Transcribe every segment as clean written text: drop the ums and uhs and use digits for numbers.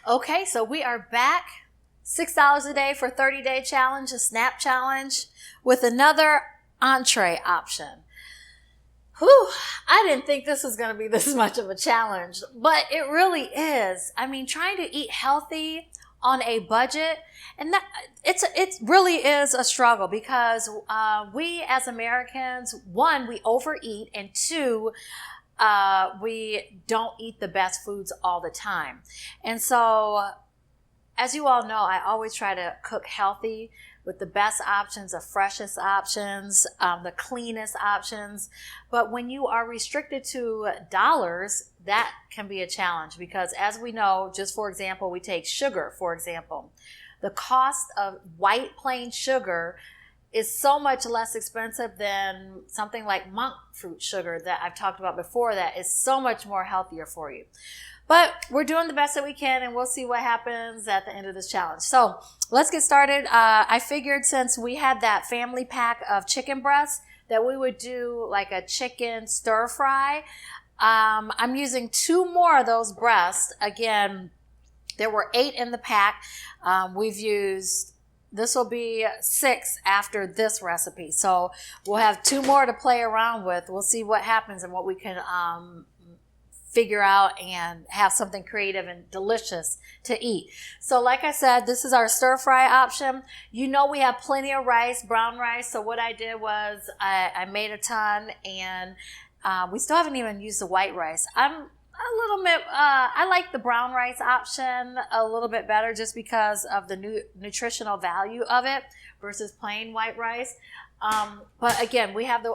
Okay, so we are back. $6 a day for 30-day challenge, a SNAP challenge with another entree option. Whew, I didn't think this was going to be this much of a challenge, but it really is. I mean, trying to eat healthy on a budget, and it really is a struggle because we as Americans, one, we overeat, and two, we don't eat the best foods all the time. And so, as you all know, I always try to cook healthy with the best options, the freshest options, the cleanest options. But when you are restricted to dollars, that can be a challenge because, as we know, just for example, we take sugar, for example. The cost of white plain sugar is so much less expensive than something like monk fruit sugar that I've talked about before that is so much more healthier for you. But we're doing the best that we can, and we'll see what happens at the end of this challenge. So let's get started. I figured since we had that family pack of chicken breasts that we would do like a chicken stir fry. I'm using 2 more of those breasts. Again, there were 8 in the pack. This will be 6 after this recipe. So we'll have 2 more to play around with. We'll see what happens and what we can figure out and have something creative and delicious to eat. So like I said, this is our stir fry option. You know we have plenty of rice, brown rice. So what I did was I made a ton, and we still haven't even used the white rice. I'm a little bit, I like the brown rice option a little bit better just because of the nutritional value of it versus plain white rice. But again, we have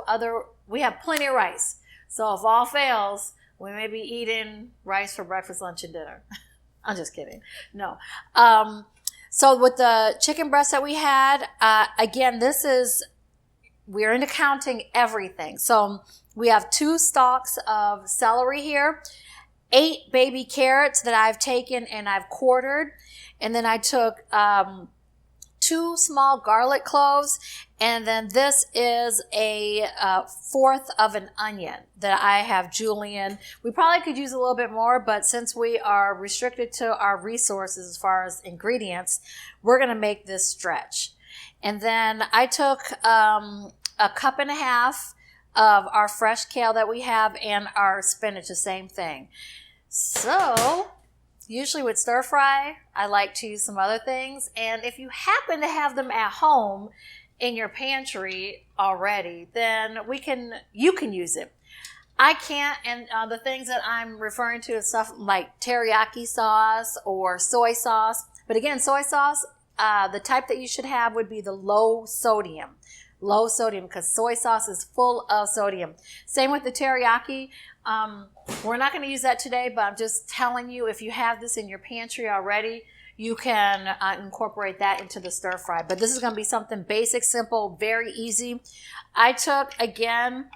plenty of rice. So if all fails, we may be eating rice for breakfast, lunch, and dinner. I'm just kidding. No. So with the chicken breast that we had, again, we're into counting everything. So we have 2 stalks of celery here, 8 baby carrots that I've taken and I've quartered. And then I took 2 small garlic cloves, and then this is a 1/4 of an onion that I have julienned. We probably could use a little bit more, but since we are restricted to our resources as far as ingredients, we're going to make this stretch. And then I took a 1.5 cups of our fresh kale that we have and our spinach, the same thing. So usually with stir fry, I like to use some other things. And if you happen to have them at home in your pantry already, then you can use it. I can't, and the things that I'm referring to is stuff like teriyaki sauce or soy sauce. But again, soy sauce, the type that you should have would be the low sodium because soy sauce is full of sodium. Same with the teriyaki. We're not going to use that today, but I'm just telling you, if you have this in your pantry already, you can incorporate that into the stir fry. But this is going to be something basic, simple, very easy. I took, again,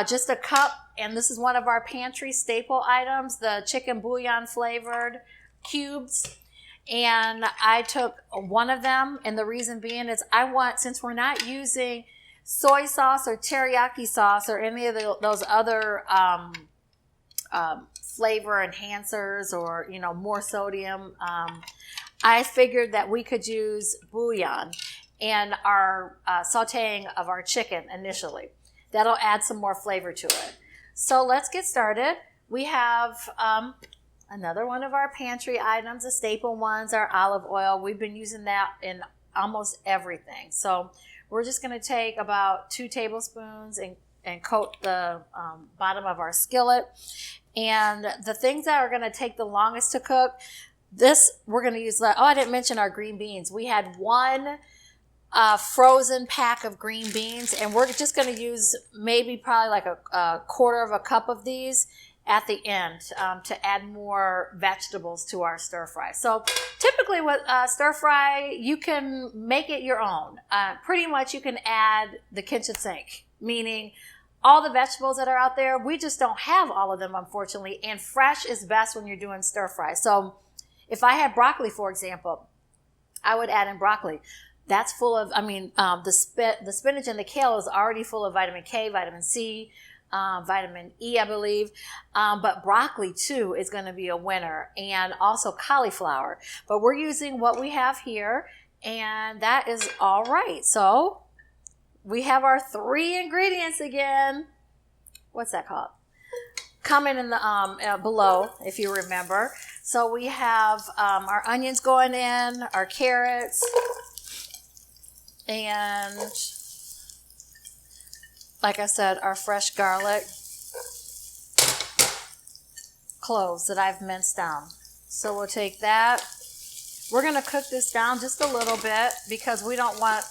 just a cup, and this is one of our pantry staple items, the chicken bouillon flavored cubes. And I took one of them, and the reason being is since we're not using soy sauce or teriyaki sauce or any of those other flavor enhancers or, more sodium, I figured that we could use bouillon and our sauteing of our chicken initially. That'll add some more flavor to it. So let's get started. We have another one of our pantry items, the staple ones, our olive oil. We've been using that in almost everything. So we're just going to take about 2 tablespoons and coat the bottom of our skillet. And the things that are going to take the longest to cook, we're going to use, I didn't mention our green beans. We had 1 frozen pack of green beans, and we're just going to use probably like a 1/4 cup of these at the end to add more vegetables to our stir fry. So typically with stir fry, you can make it your own. Pretty much you can add the kitchen sink, meaning all the vegetables that are out there, we just don't have all of them, unfortunately, and fresh is best when you're doing stir fry. So if I had broccoli, for example, I would add in broccoli. That's full of, the spinach and the kale is already full of vitamin K, vitamin C, vitamin E, I believe. But broccoli too is going to be a winner, and also cauliflower. But we're using what we have here, and that is all right. So we have our 3 ingredients again. What's that called? Comment in the below if you remember. So we have our onions going in, our carrots, and like I said, our fresh garlic, cloves that I've minced down. So we'll take that. We're going to cook this down just a little bit because we don't want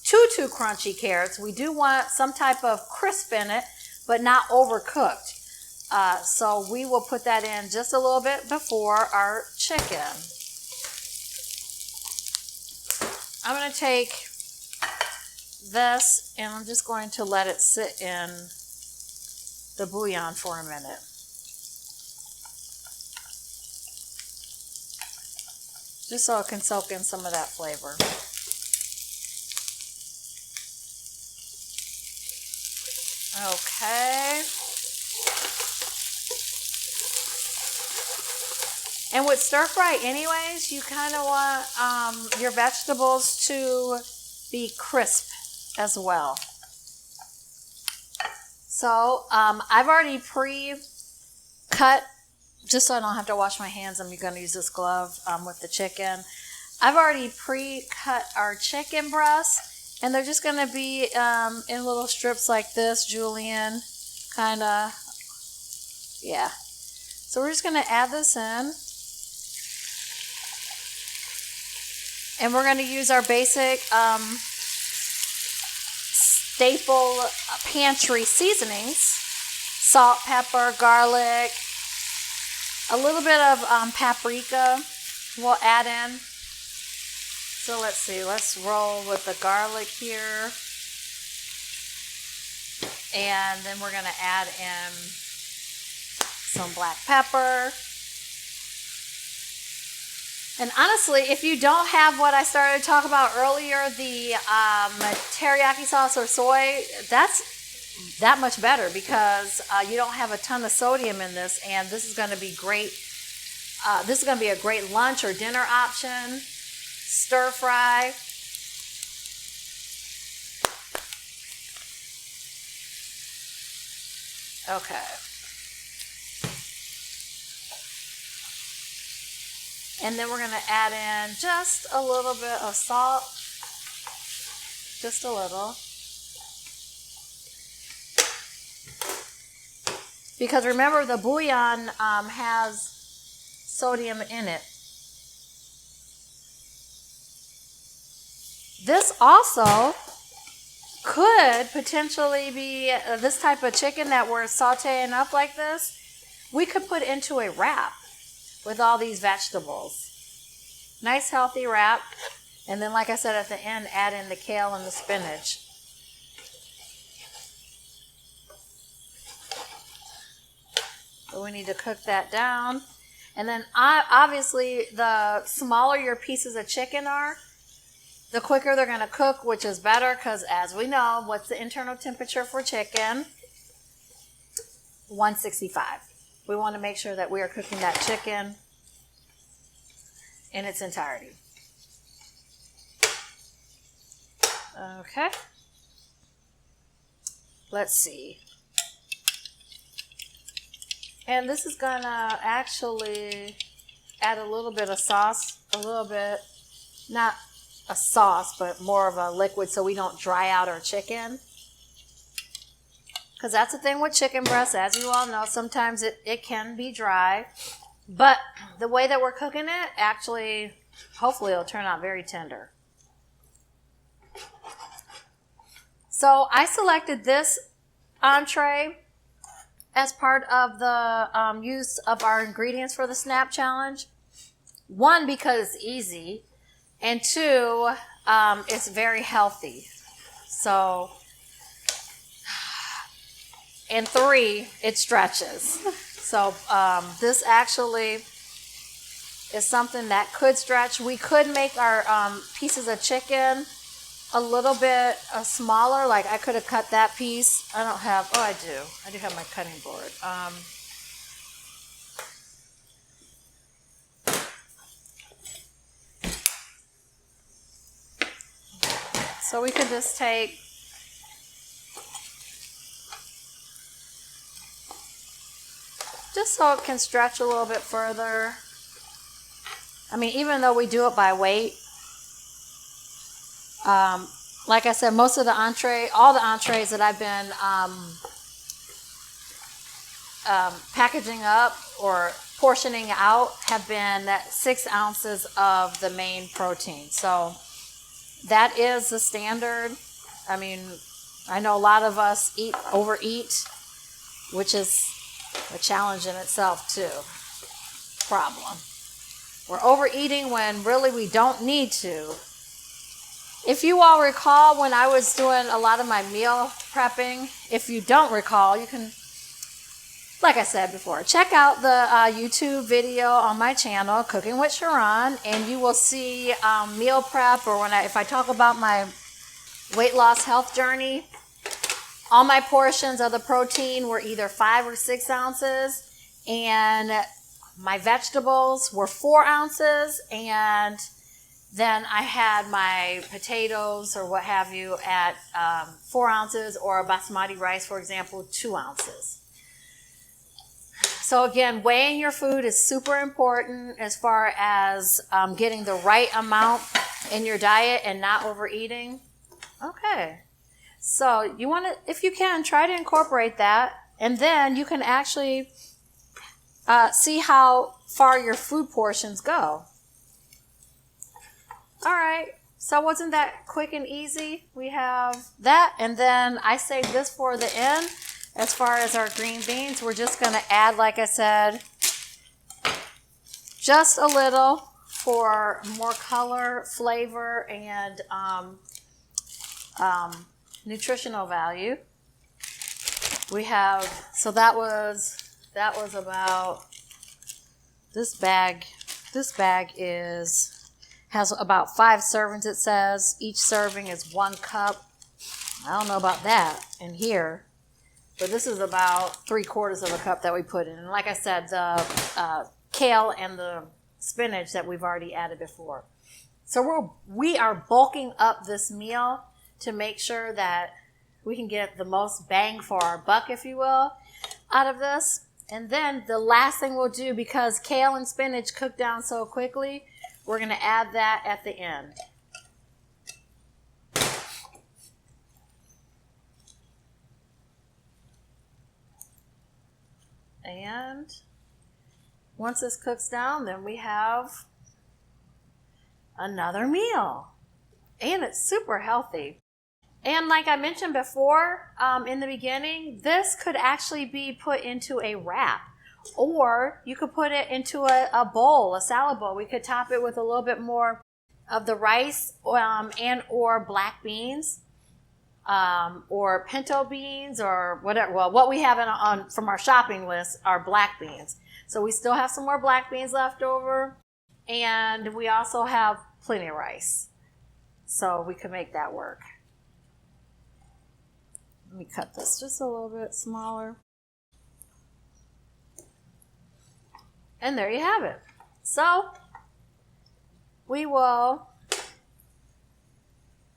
too crunchy carrots. We do want some type of crisp in it, but not overcooked. So we will put that in just a little bit before our chicken. I'm going to take this and I'm just going to let it sit in the bouillon for a minute. Just so it can soak in some of that flavor. Okay. And with stir fry anyways, you kind of want your vegetables to be crisp as well. So I've already pre-cut, just so I don't have to wash my hands. I'm going to use this glove with the chicken. I've already pre-cut our chicken breasts, and they're just going to be in little strips like this, julienne, kind of, yeah. So we're just going to add this in. And we're going to use our basic staple pantry seasonings. Salt, pepper, garlic, a little bit of paprika we'll add in. So let's see, let's roll with the garlic here. And then we're going to add in some black pepper. And honestly, if you don't have what I started to talk about earlier, the teriyaki sauce or soy, that's that much better because you don't have a ton of sodium in this, and this is going to be great. This is going to be a great lunch or dinner option. Stir fry. Okay. And then we're going to add in just a little bit of salt. Just a little. Because remember, the bouillon has sodium in it. This also could potentially be this type of chicken that we're sauteing up like this. We could put into a wrap with all these vegetables. Nice healthy wrap. And then like I said at the end, add in the kale and the spinach. So we need to cook that down. And then obviously the smaller your pieces of chicken are, the quicker they're going to cook, which is better because as we know, what's the internal temperature for chicken? 165. We want to make sure that we are cooking that chicken in its entirety. Okay. Let's see. And this is going to actually add a little bit of sauce, a little bit, not a sauce, but more of a liquid so we don't dry out our chicken. Because that's the thing with chicken breasts, as you all know, sometimes it can be dry. But the way that we're cooking it, actually, hopefully it'll turn out very tender. So I selected this entree as part of the use of our ingredients for the Snap Challenge. One, because it's easy. And two, it's very healthy. So, and three, it stretches. So this actually is something that could stretch. We could make our pieces of chicken a little bit smaller, like I could have cut that piece. I don't have, oh, I do have my cutting board. So we could just take just so it can stretch a little bit further. I mean, even though we do it by weight, like I said, most of the all the entrees that I've been packaging up or portioning out have been 6 ounces of the main protein. So that is the standard. I mean, I know a lot of us overeat, which is a challenge in itself too. Problem. We're overeating when really we don't need to. If you all recall when I was doing a lot of my meal prepping, if you don't recall, you can, like I said before, check out the YouTube video on my channel, Cooking with Cheron, and you will see meal prep, or if I talk about my weight loss health journey, all my portions of the protein were either 5 or 6 ounces, and my vegetables were 4 ounces, and then I had my potatoes or what have you at 4 ounces, or basmati rice, for example, 2 ounces. So again, weighing your food is super important as far as getting the right amount in your diet and not overeating. Okay. So you want to, if you can, try to incorporate that, and then you can actually see how far your food portions go. All right, so wasn't that quick and easy? We have that, and then I saved this for the end. As far as our green beans, we're just going to add, like I said, just a little for more color, flavor, and nutritional value. We have, so that was about, this bag has about 5 servings, it says. Each serving is 1 cup. I don't know about that in here, but this is about 3/4 of a cup that we put in. And like I said, the kale and the spinach that we've already added before. So we are bulking up this meal to make sure that we can get the most bang for our buck, if you will, out of this. And then the last thing we'll do, because kale and spinach cook down so quickly, we're going to add that at the end. And once this cooks down, then we have another meal. And it's super healthy. And like I mentioned before, in the beginning, this could actually be put into a wrap. Or you could put it into a bowl, a salad bowl. We could top it with a little bit more of the rice and or black beans, or pinto beans, or whatever. Well, what we have from our shopping list are black beans. So we still have some more black beans left over. And we also have plenty of rice. So we could make that work. Let me cut this just a little bit smaller. And there you have it. So we will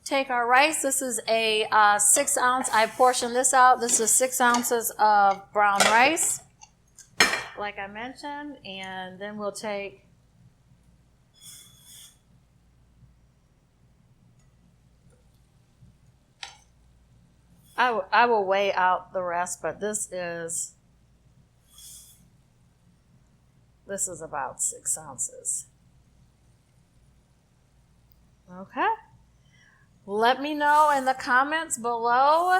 take our rice. This is a 6 ounce. I portioned this out. This is 6 ounces of brown rice, like I mentioned. And then we'll take I will weigh out the rest, but this is about 6 ounces. Okay. Let me know in the comments below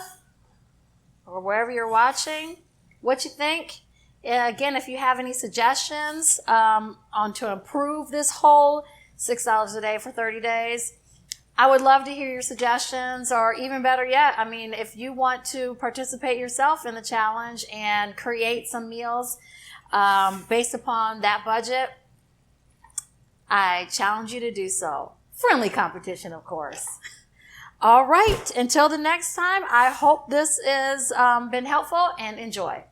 or wherever you're watching what you think. Again, if you have any suggestions on to improve this whole $6 a day for 30 days, I would love to hear your suggestions, or even better yet, I mean, if you want to participate yourself in the challenge and create some meals based upon that budget, I challenge you to do so. Friendly competition, of course. All right. Until the next time, I hope this has been helpful and enjoy.